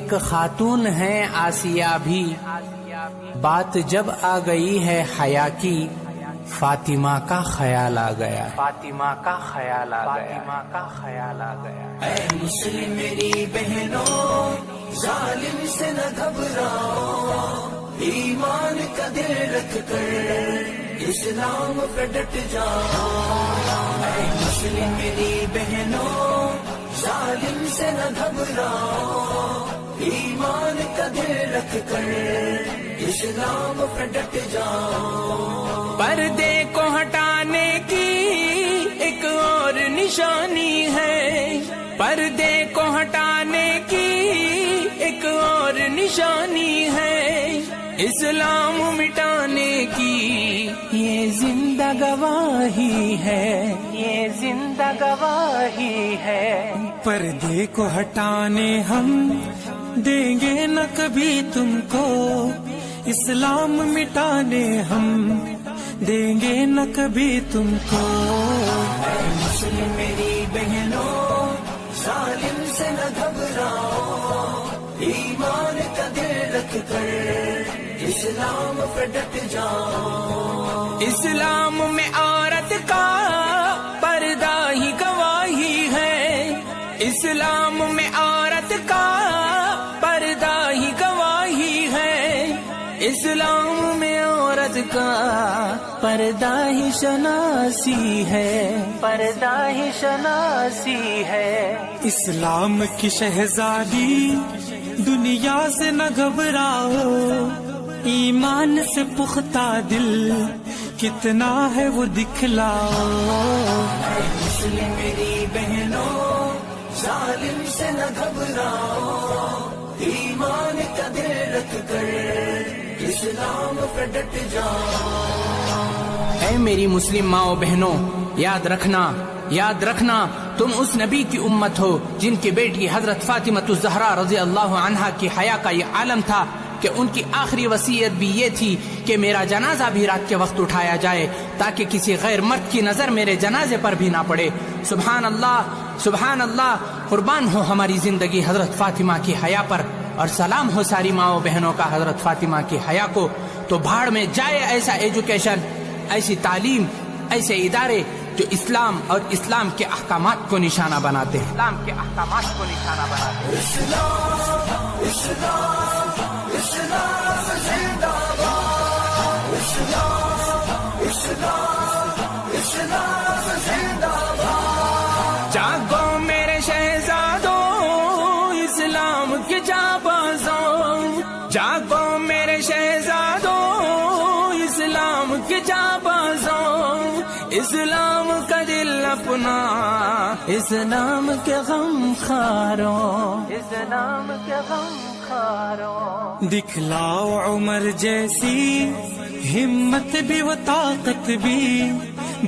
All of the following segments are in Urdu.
نیک خاتون ہیں آسیہ بھی، بات جب آ گئی ہے حیا کی، فاطمہ کا خیال آ گیا، فاطمہ کا خیال آ گیا، فاطمہ کا خیال آ گیا۔ اے مسلم میری بہنوں، ظالم سے نہ گھبراؤ، ایمان کا دل رکھ کر اسلام پہ ڈٹ جاؤ۔ اے مسلم میری بہنوں، ظالم سے نہ گھبراؤ، ایمان کا دل رکھ کر اسلام پہ ڈٹ جاؤ۔ پردے کو ہٹانے کی ایک اور نشانی ہے، پردے کو ہٹانے کی ایک اور نشانی ہے، اسلام مٹانے کی یہ زندہ گواہی ہے، یہ زندہ گواہی ہے۔ پردے کو ہٹانے ہم دیں گے نہ کبھی تم کو، اسلام مٹانے ہم دیں گے نہ کبھی تم کو۔ اے مسلم میری بہنوں، ظالم سے نہ گھبراؤ، ایمان کا دل رکھ کر اسلام پہ ڈٹ جاؤ۔ اسلام میں عورت کا پردہ ہی گواہی ہے، اسلام میں عورت کا پردہ ہی گواہی ہے، اسلام میں عورت کا پردہ ہی شناسی ہے، پردہ ہی شناسی ہے۔ اسلام کی شہزادی دنیا سے نہ گھبراؤ، ایمان سے پختہ دل کتنا ہے وہ دکھلاؤ۔ اے مسلم میری بہنوں، ظالم سے نہ گھبراؤ، ایمان کا دل رکھ کر اسلام پہ ڈٹ جاؤ۔ اے میری مسلم ماؤں بہنوں، یاد رکھنا، یاد رکھنا تم اس نبی کی امت ہو جن کی بیٹی حضرت فاطمہ الزہرا رضی اللہ عنہا کی حیا کا یہ عالم تھا کہ ان کی آخری وصیت بھی یہ تھی کہ میرا جنازہ بھی رات کے وقت اٹھایا جائے تاکہ کسی غیر مرد کی نظر میرے جنازے پر بھی نہ پڑے۔ سبحان اللہ، سبحان اللہ، قربان ہو ہماری زندگی حضرت فاطمہ کی حیا پر، اور سلام ہو ساری ماؤں بہنوں کا حضرت فاطمہ کی حیا کو۔ تو بھاڑ میں جائے ایسا ایجوکیشن، ایسی تعلیم، ایسے ادارے جو اسلام اور اسلام کے احکامات کو نشانہ بناتے ہیں، اسلام کے احکامات کو نشانہ بناتے ہیں۔ اسلام، اسلام، اسلام زندہ باد، اسلام، اسلام، اسلام زندہ باد۔ جاگو میرے شہزادوں، اسلام کے جانبازوں، جاگو میرے شہزادوں، اسلام کے جانبازوں، اسلام کا دل اپنا اسلام کے غم خاروں، اسلام کے غم خاروں۔ دکھلاؤ عمر جیسی ہمت بھی و طاقت بھی،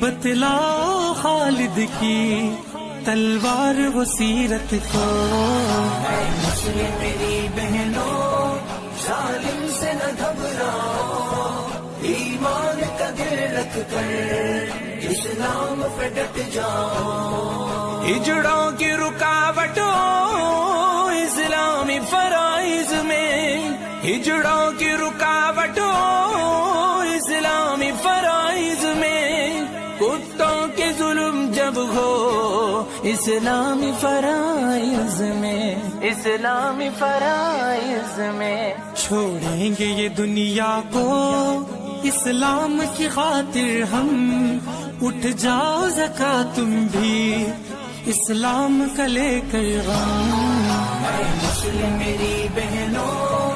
بتلاؤ خالد کی تلوار و سیرت کو۔ اے مسلم میری بہنوں، ظالم سے نہ گھبراؤ، ایمان کا دل رکھ کر اسلام پہ ڈٹ جاؤ۔ ہجڑوں کی رکاوٹوں اسلامی فرائض میں، ہجڑوں کی رکاوٹوں اسلامی فرائض میں، کتوں کے ظلم جب ہو اسلامی فرائض میں، اسلامی فرائض میں۔ چھوڑیں گے یہ دنیا کو اسلام کی خاطر ہم، اٹھ جاؤ زکا تم بھی اسلام کا لے کر غم۔ اے مسلم میری بہنوں،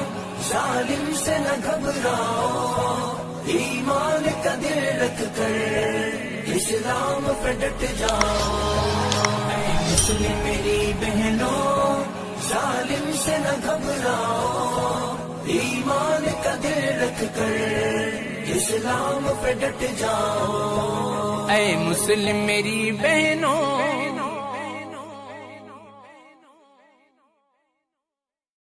ظالم سے نہ گھبراؤ، ایمان کا دل رکھ کر اسلام پہ ڈٹ جاؤ۔ اے مسلم میری بہنوں، ظالم سے نہ گھبراؤ، ایمان کا دل رکھ کر اسلام پہ ڈٹ جاؤ۔ اے مسلم میری بہنوں،